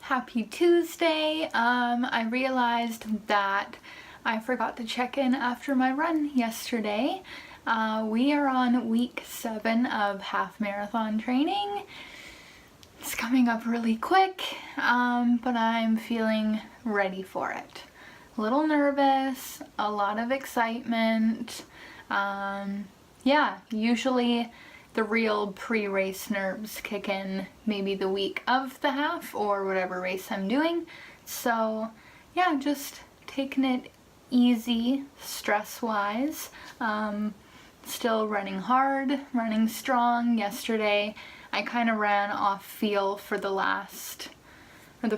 Happy Tuesday. I realized that I forgot to check in after my run yesterday. We are on week 7 of half marathon training. It's coming up really quick, but I'm feeling ready for it. A little nervous, a lot of excitement. Yeah, usually the real pre-race nerves kick in maybe the week of the half or whatever race I'm doing. So yeah, just taking it easy stress-wise. Still running hard, running strong. Yesterday I kind of ran off feel for the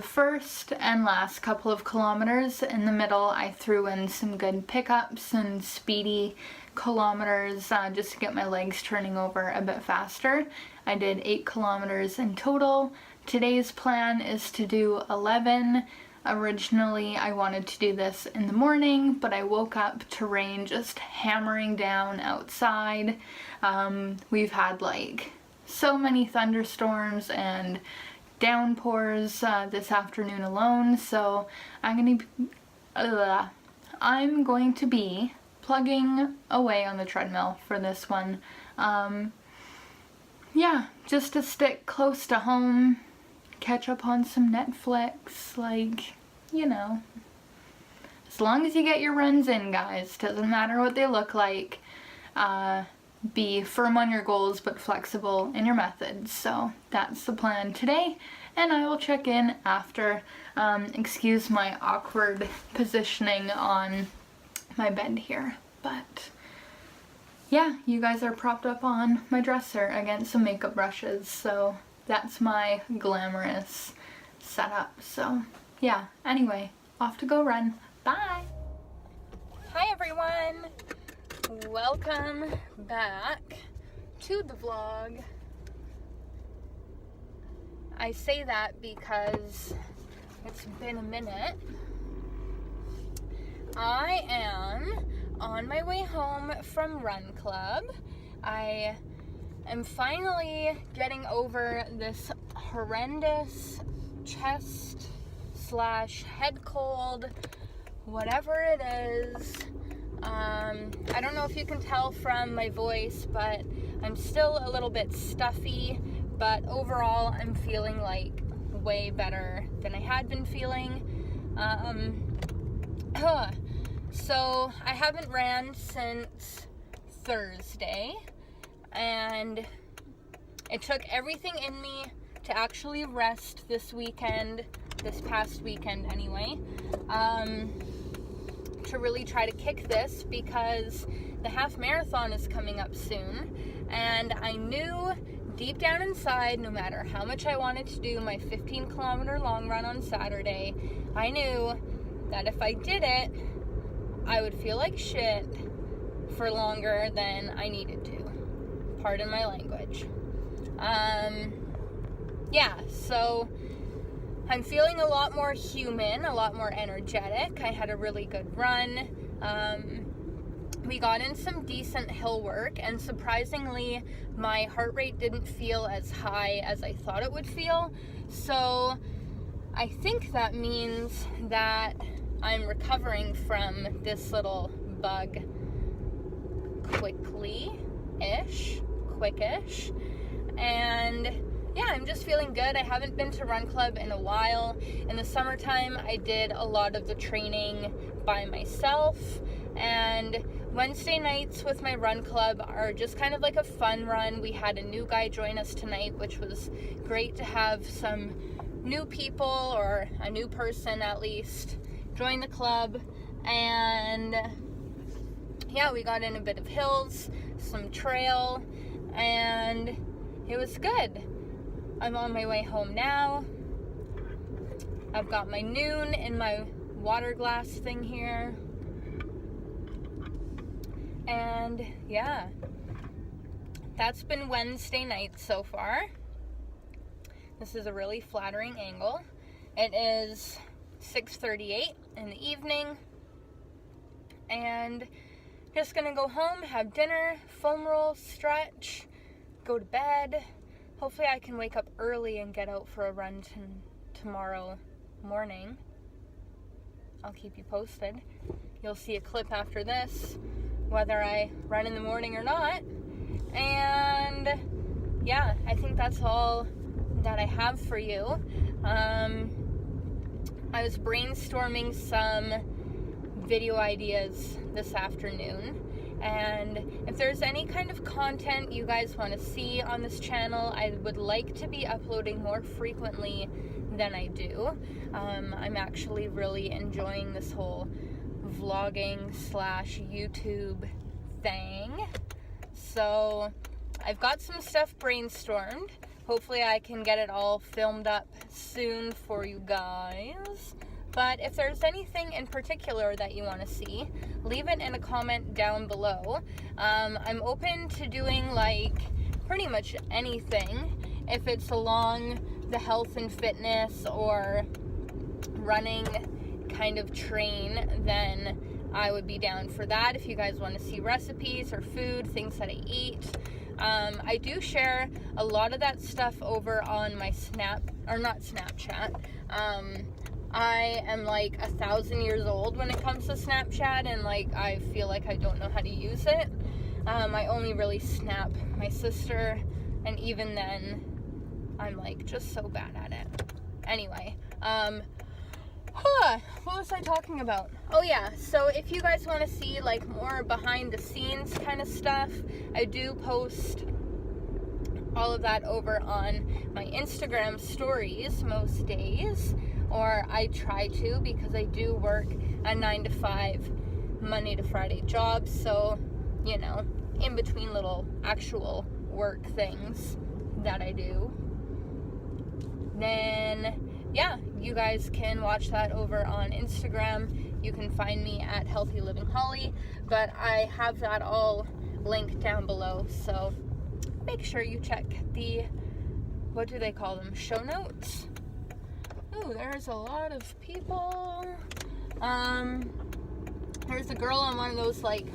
first and last couple of kilometers. In the middle I threw in some good pickups and speedy kilometers just to get my legs turning over a bit faster. I did 8 kilometers in total. Today's plan is to do 11. Originally I wanted to do this in the morning, but I woke up to rain just hammering down outside. We've had like so many thunderstorms and downpours this afternoon alone, so I'm going to be plugging away on the treadmill for this one. Yeah, just to stick close to home, catch up on some Netflix, like, you know. As long as you get your runs in, guys, doesn't matter what they look like. Be firm on your goals but flexible in your methods. So that's the plan today, and I will check in after. Excuse my awkward positioning on my bed here, but yeah, you guys are propped up on my dresser against some makeup brushes, so that's my glamorous setup. So yeah, anyway, off to go run. Bye! Hi everyone! Welcome back to the vlog. I say that because it's been a minute. I am on my way home from Run Club. I am finally getting over this horrendous chest/head cold, whatever it is. I don't know if you can tell from my voice, but I'm still a little bit stuffy, but overall I'm feeling like way better than I had been feeling. So I haven't ran since Thursday, and it took everything in me to actually rest this past weekend anyway, to really try to kick this, because the half marathon is coming up soon, and I knew deep down inside, no matter how much I wanted to do my 15-kilometer long run on Saturday, I knew that if I did it, I would feel like shit for longer than I needed to. Pardon my language. Yeah, so I'm feeling a lot more human, a lot more energetic. I had a really good run. We got in some decent hill work, and surprisingly, my heart rate didn't feel as high as I thought it would feel. So I think that means that I'm recovering from this little bug quickish, and yeah, I'm just feeling good. I haven't been to Run Club in a while. In the summertime, I did a lot of the training by myself, and Wednesday nights with my Run Club are just kind of like a fun run. We had a new guy join us tonight, which was great to have some new people, or a new person at least, join the club. And yeah, we got in a bit of hills, some trail, and it was good. I'm on my way home now. I've got my noon in my water glass thing here. And yeah, that's been Wednesday night so far. This is a really flattering angle. It is 6:38 in the evening, and just gonna go home, have dinner, foam roll, stretch, go to bed. Hopefully I can wake up early and get out for a run tomorrow morning. I'll keep you posted. You'll see a clip after this, whether I run in the morning or not. And yeah, I think that's all that I have for you. I was brainstorming some video ideas this afternoon, and if there's any kind of content you guys want to see on this channel, I would like to be uploading more frequently than I do. I'm actually really enjoying this whole vlogging / YouTube thing. So I've got some stuff brainstormed. Hopefully I can get it all filmed up soon for you guys. But if there's anything in particular that you want to see, leave it in a comment down below. I'm open to doing like pretty much anything. If it's along the health and fitness or running kind of train, then I would be down for that. If you guys want to see recipes or food, things that I eat. I do share a lot of that stuff over on my Snapchat. I am like 1,000 years old when it comes to Snapchat, and like I feel like I don't know how to use it. I only really snap my sister, and even then I'm like just so bad at it. Anyway, what was I talking about? Oh yeah, so if you guys want to see like more behind the scenes kind of stuff, I do post all of that over on my Instagram stories most days, or I try to, because I do work a 9 to 5 Monday to Friday job, so you know, in between little actual work things that I do, then yeah, you guys can watch that over on Instagram. You can find me at Healthy Living Holly, but I have that all linked down below, so make sure you check the, what do they call them, show notes. Ooh, there's a lot of people. There's a girl on one of those like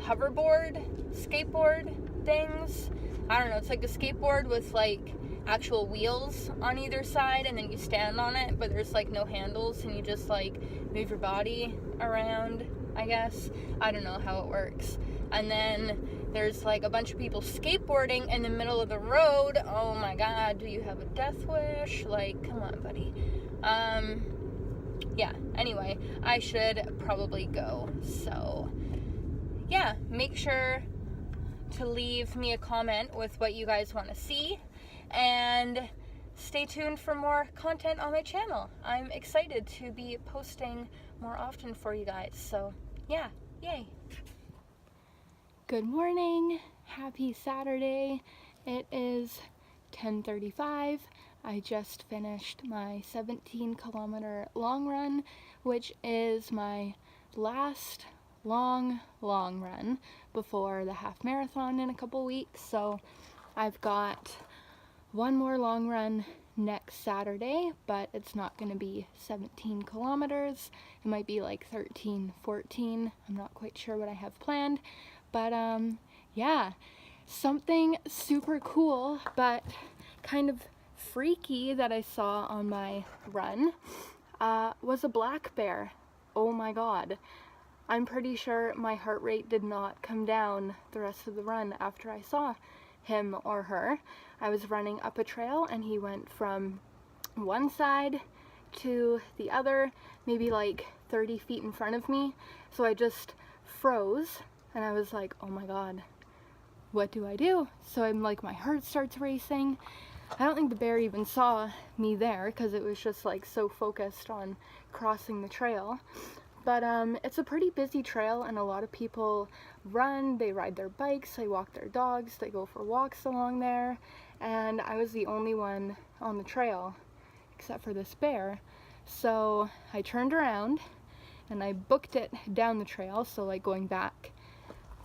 hoverboard, skateboard things. I don't know, it's like a skateboard with like actual wheels on either side, and then you stand on it, but there's like no handles, and you just like move your body around, I guess. I don't know how it works. And then there's like a bunch of people skateboarding in the middle of the road. Oh my god, do you have a death wish? Like, come on, buddy. Yeah, anyway, I should probably go. So yeah, make sure to leave me a comment with what you guys want to see, and stay tuned for more content on my channel. I'm excited to be posting more often for you guys, so yeah, yay. Good morning, happy Saturday. It is 10:35. I just finished my 17-kilometer long run, which is my last long run before the half marathon in a couple weeks. So I've got one more long run next Saturday, but it's not going to be 17 kilometers. It might be like 13, 14. I'm not quite sure what I have planned, but yeah, something super cool but kind of freaky that I saw on my run was a black bear. Oh my god. I'm pretty sure my heart rate did not come down the rest of the run after I saw him or her. I was running up a trail and he went from one side to the other, maybe like 30 feet in front of me. So I just froze and I was like, oh my god, what do I do? So I'm like, my heart starts racing. I don't think the bear even saw me there because it was just like so focused on crossing the trail. But it's a pretty busy trail, and a lot of people run, they ride their bikes, they walk their dogs, they go for walks along there, and I was the only one on the trail except for this bear. So I turned around and I booked it down the trail, so like going back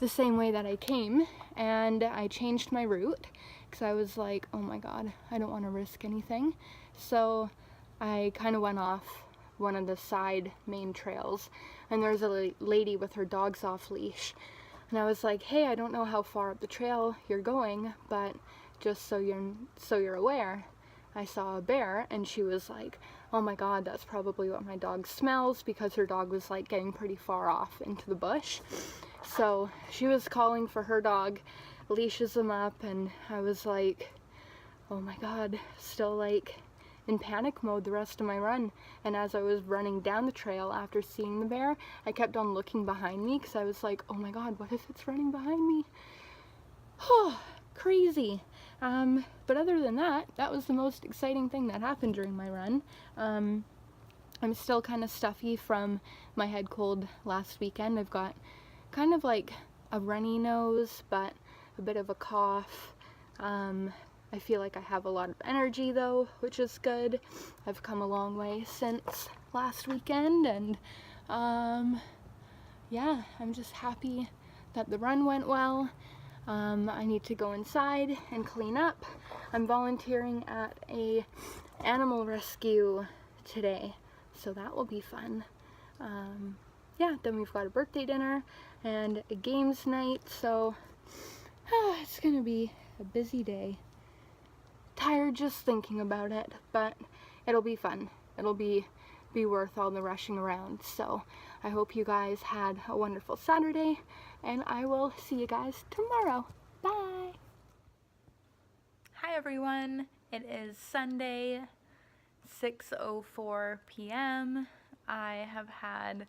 the same way that I came, and I changed my route because I was like, oh my god, I don't want to risk anything. So I kind of went off one of the side main trails, and there's a lady with her dogs off leash, and I was like, hey, I don't know how far up the trail you're going, but just so you're aware, I saw a bear, and she was like, oh my god, that's probably what my dog smells, because her dog was like getting pretty far off into the bush. So she was calling for her dog, leashes him up, and I was like, oh my god, still like in panic mode the rest of my run. And as I was running down the trail after seeing the bear, I kept on looking behind me because I was like, oh my god, what if it's running behind me? Oh, crazy. But other than that, that was the most exciting thing that happened during my run. I'm still kind of stuffy from my head cold last weekend. I've got kind of like a runny nose, but a bit of a cough. I feel like I have a lot of energy though, which is good. I've come a long way since last weekend, and yeah, I'm just happy that the run went well. I need to go inside and clean up. I'm volunteering at a animal rescue today, so that will be fun. Yeah, then we've got a birthday dinner and a games night, so it's gonna be a busy day. Tired just thinking about it, but it'll be fun. It'll be worth all the rushing around. So I hope you guys had a wonderful Saturday, and I will see you guys tomorrow. Bye! Hi everyone, it is Sunday, 6:04 p.m. I have had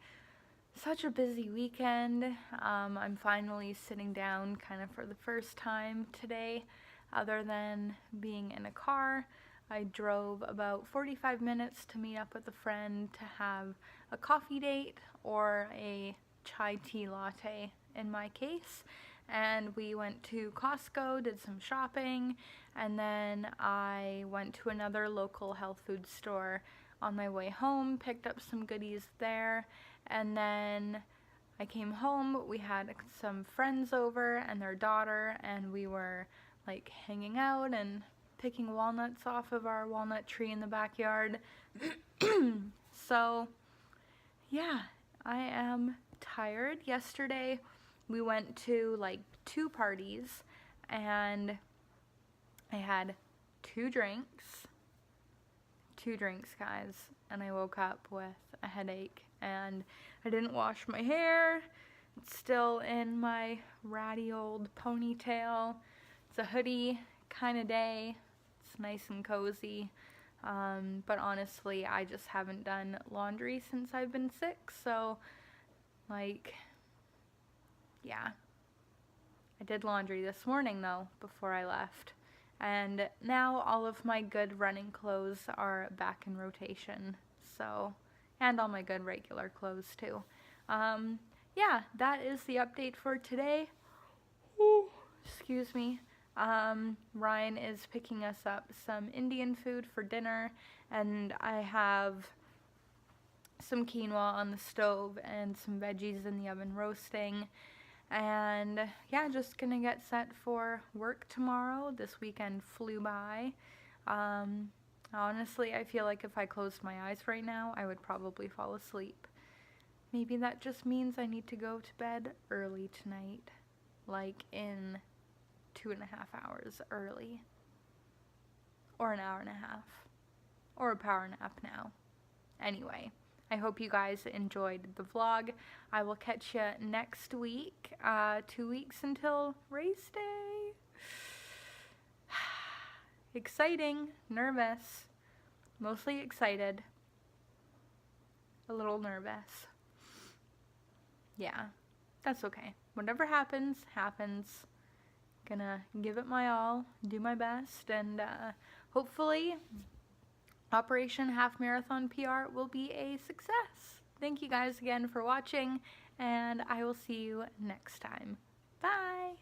such a busy weekend. I'm finally sitting down kind of for the first time today, other than being in a car. I drove about 45 minutes to meet up with a friend to have a coffee date, or a chai tea latte in my case. And we went to Costco, did some shopping, and then I went to another local health food store on my way home, picked up some goodies there, and then I came home. We had some friends over and their daughter, and we were like hanging out and picking walnuts off of our walnut tree in the backyard. So yeah, I am tired. Yesterday we went to like 2 parties, and I had 2 drinks, guys, and I woke up with a headache, and I didn't wash my hair. It's still in my ratty old ponytail. It's a hoodie kind of day. It's nice and cozy. But honestly, I just haven't done laundry since I've been sick, so like, yeah. I did laundry this morning though, before I left. And now all of my good running clothes are back in rotation. So, and all my good regular clothes too. Yeah, that is the update for today. Ooh, excuse me. Ryan is picking us up some Indian food for dinner, and I have some quinoa on the stove and some veggies in the oven roasting. And yeah, just gonna get set for work tomorrow. This weekend flew by. Honestly, I feel like if I closed my eyes right now, I would probably fall asleep. Maybe that just means I need to go to bed early tonight, like in 2.5 hours early, or an hour and a half, or a power nap now. Anyway, I hope you guys enjoyed the vlog. I will catch you next week. 2 weeks until race day. Exciting, nervous, mostly excited, a little nervous. Yeah, that's okay. Whatever happens, happens. Gonna give it my all, do my best, and hopefully Operation Half Marathon PR will be a success. Thank you guys again for watching, and I will see you next time. Bye!